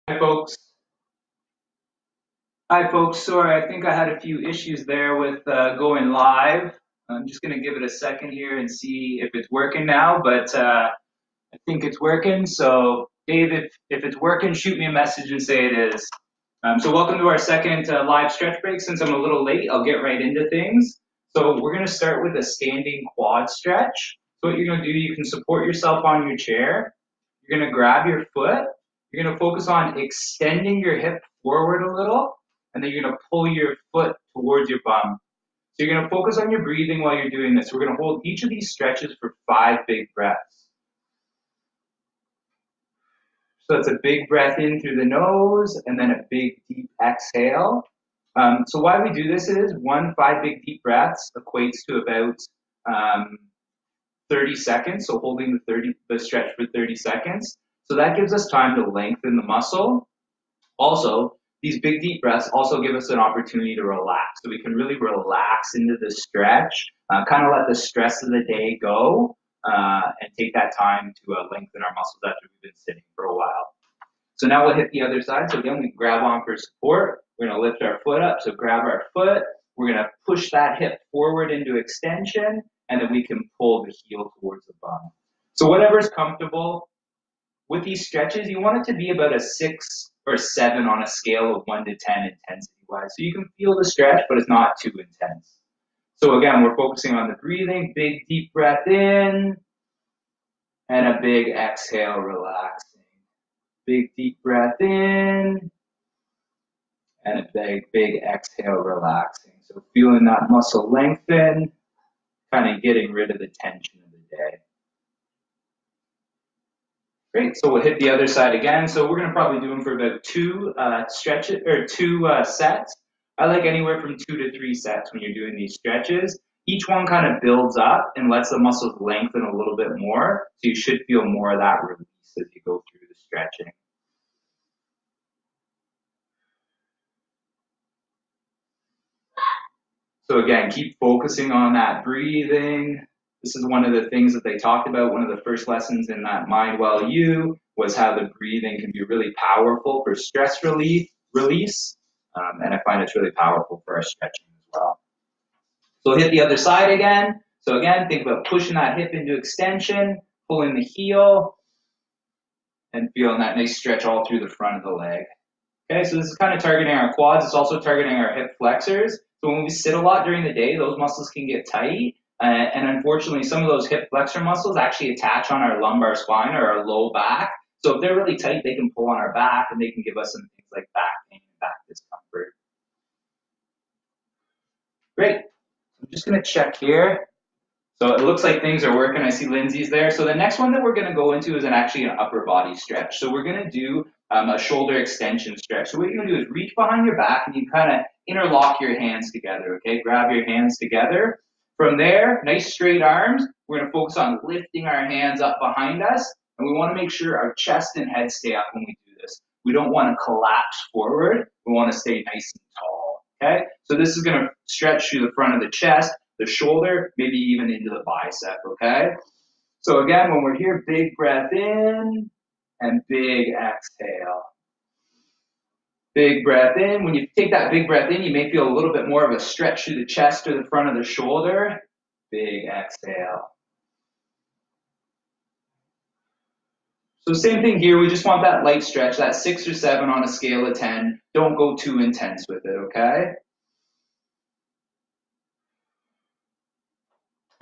Hi, folks. Hi, folks. Sorry, I think I had a few issues there with going live. I'm just going to give it a second here and see if it's working now, but I think it's working. So, Dave, if it's working, shoot me a message and say it is. So, welcome to our second live stretch break. Since I'm a little late, I'll get right into things. So, we're going to start with a standing quad stretch. So, what you're going to do, you can support yourself on your chair. You're going to grab your foot. You're going to focus on extending your hip forward a little, and then you're going to pull your foot towards your bum. So you're going to focus on your breathing while you're doing this. We're going to hold each of these stretches for 5 big breaths. So it's a big breath in through the nose, and then a big deep exhale. So why we do this is 5 big deep breaths equates to about 30 seconds. So holding the stretch for 30 seconds. So that gives us time to lengthen the muscle. Also, these big deep breaths also give us an opportunity to relax. So we can really relax into the stretch, kind of let the stress of the day go, and take that time to lengthen our muscles after we've been sitting for a while. So now we'll hit the other side. So again, we grab on for support. We're going to lift our foot up. So grab our foot. We're going to push that hip forward into extension, and then we can pull the heel towards the bum. So whatever's comfortable. With these stretches, you want it to be about a 6 or 7 on a scale of 1 to 10 intensity-wise. So you can feel the stretch, but it's not too intense. So again, we're focusing on the breathing. Big deep breath in, and a big exhale, relaxing. Big deep breath in, and a big exhale, relaxing. So feeling that muscle lengthen, kind of getting rid of the tension of the day. Great, so we'll hit the other side again. So we're gonna probably do them for about 2 stretches or 2 sets. I like anywhere from 2 to 3 sets when you're doing these stretches. Each one kind of builds up and lets the muscles lengthen a little bit more. So you should feel more of that release as you go through the stretching. So again, keep focusing on that breathing. This is one of the things that they talked about. One of the first lessons in that Mind Well You was how the breathing can be really powerful for stress release. And I find it's really powerful for our stretching as well. So hit the other side again. So again, think about pushing that hip into extension, pulling the heel, and feeling that nice stretch all through the front of the leg. Okay, so this is kind of targeting our quads. It's also targeting our hip flexors. So when we sit a lot during the day, those muscles can get tight. And unfortunately, some of those hip flexor muscles actually attach on our lumbar spine or our low back. So if they're really tight, they can pull on our back and they can give us some things like back pain and back discomfort. Great. I'm just going to check here. So it looks like things are working. I see Lindsay's there. So the next one that we're going to go into is actually an upper body stretch. So we're going to do a shoulder extension stretch. So what you're going to do is reach behind your back and you kind of interlock your hands together, okay? Grab your hands together. From there, nice straight arms. We're going to focus on lifting our hands up behind us. And we want to make sure our chest and head stay up when we do this. We don't want to collapse forward. We want to stay nice and tall, okay? So this is going to stretch through the front of the chest, the shoulder, maybe even into the bicep, okay? So again, when we're here, big breath in and big exhale. Big breath in. When you take that big breath in, you may feel a little bit more of a stretch through the chest or the front of the shoulder. Big exhale. So same thing here. We just want that light stretch, that 6 or 7 on a scale of 10. Don't go too intense with it, okay?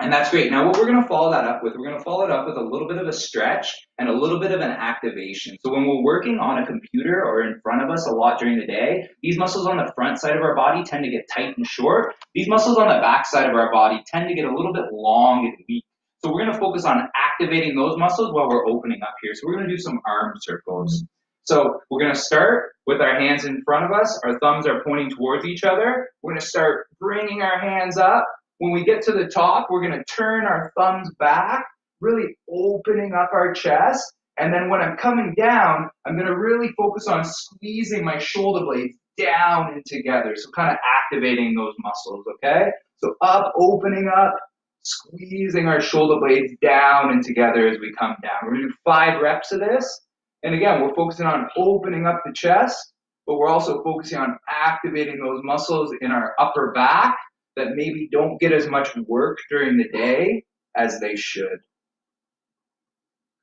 And that's great. Now what we're going to follow that up with, we're going to follow it up with a little bit of a stretch and a little bit of an activation. So when we're working on a computer or in front of us a lot during the day, these muscles on the front side of our body tend to get tight and short. These muscles on the back side of our body tend to get a little bit long and weak. So we're going to focus on activating those muscles while we're opening up here. So we're going to do some arm circles. So we're going to start with our hands in front of us. Our thumbs are pointing towards each other. We're going to start bringing our hands up. When we get to the top, we're going to turn our thumbs back, really opening up our chest. And then when I'm coming down, I'm going to really focus on squeezing my shoulder blades down and together. So kind of activating those muscles, okay? So up, opening up, squeezing our shoulder blades down and together as we come down. We're going to do 5 reps of this. And again, we're focusing on opening up the chest, but we're also focusing on activating those muscles in our upper back that maybe don't get as much work during the day as they should.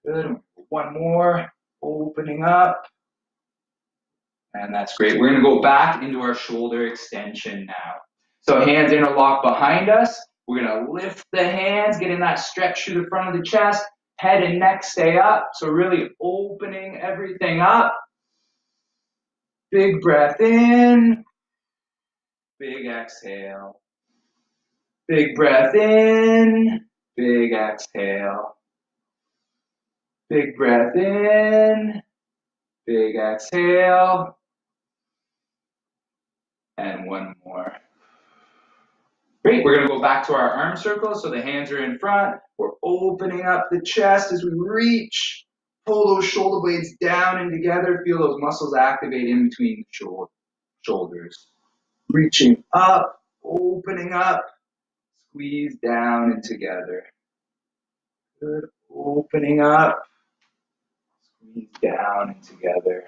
Good. One more. Opening up. And that's great. We're going to go back into our shoulder extension now. So hands interlock behind us. We're going to lift the hands, getting that stretch through the front of the chest. Head and neck stay up. So really opening everything up. Big breath in. Big exhale. Big breath in. Big exhale. Big breath in. Big exhale. And one more. Great, we're going to go back to our arm circles. So the hands are in front. We're opening up the chest as we reach. Pull those shoulder blades down and together. Feel those muscles activate in between the shoulders. Reaching up, opening up. Squeeze down and together. Good, opening up. Squeeze down and together.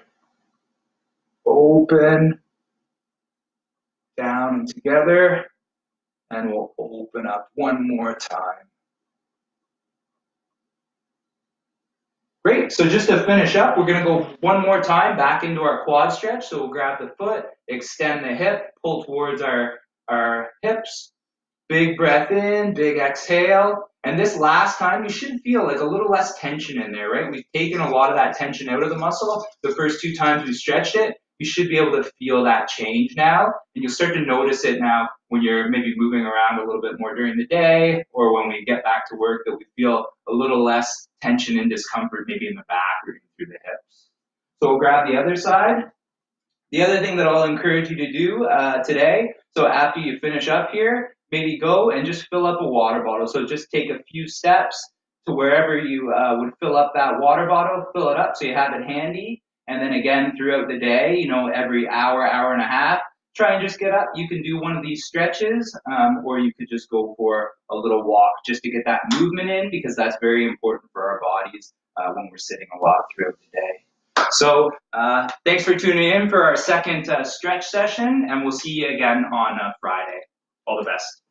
Open. Down and together. And we'll open up one more time. Great, so just to finish up, we're gonna go one more time back into our quad stretch. So we'll grab the foot, extend the hip, pull towards our hips. Big breath in, big exhale. And this last time, you should feel like a little less tension in there, right? We've taken a lot of that tension out of the muscle. The first 2 times we stretched it, you should be able to feel that change now. And you'll start to notice it now when you're maybe moving around a little bit more during the day, or when we get back to work, that we feel a little less tension and discomfort maybe in the back or through the hips. So we'll grab the other side. The other thing that I'll encourage you to do today, so after you finish up here, maybe go and just fill up a water bottle. So just take a few steps to wherever you would fill up that water bottle, fill it up so you have it handy. And then again, throughout the day, every hour, hour and a half, try and just get up. You can do one of these stretches, or you could just go for a little walk just to get that movement in, because that's very important for our bodies when we're sitting a lot throughout the day. So thanks for tuning in for our second stretch session, and we'll see you again on Friday. All the best.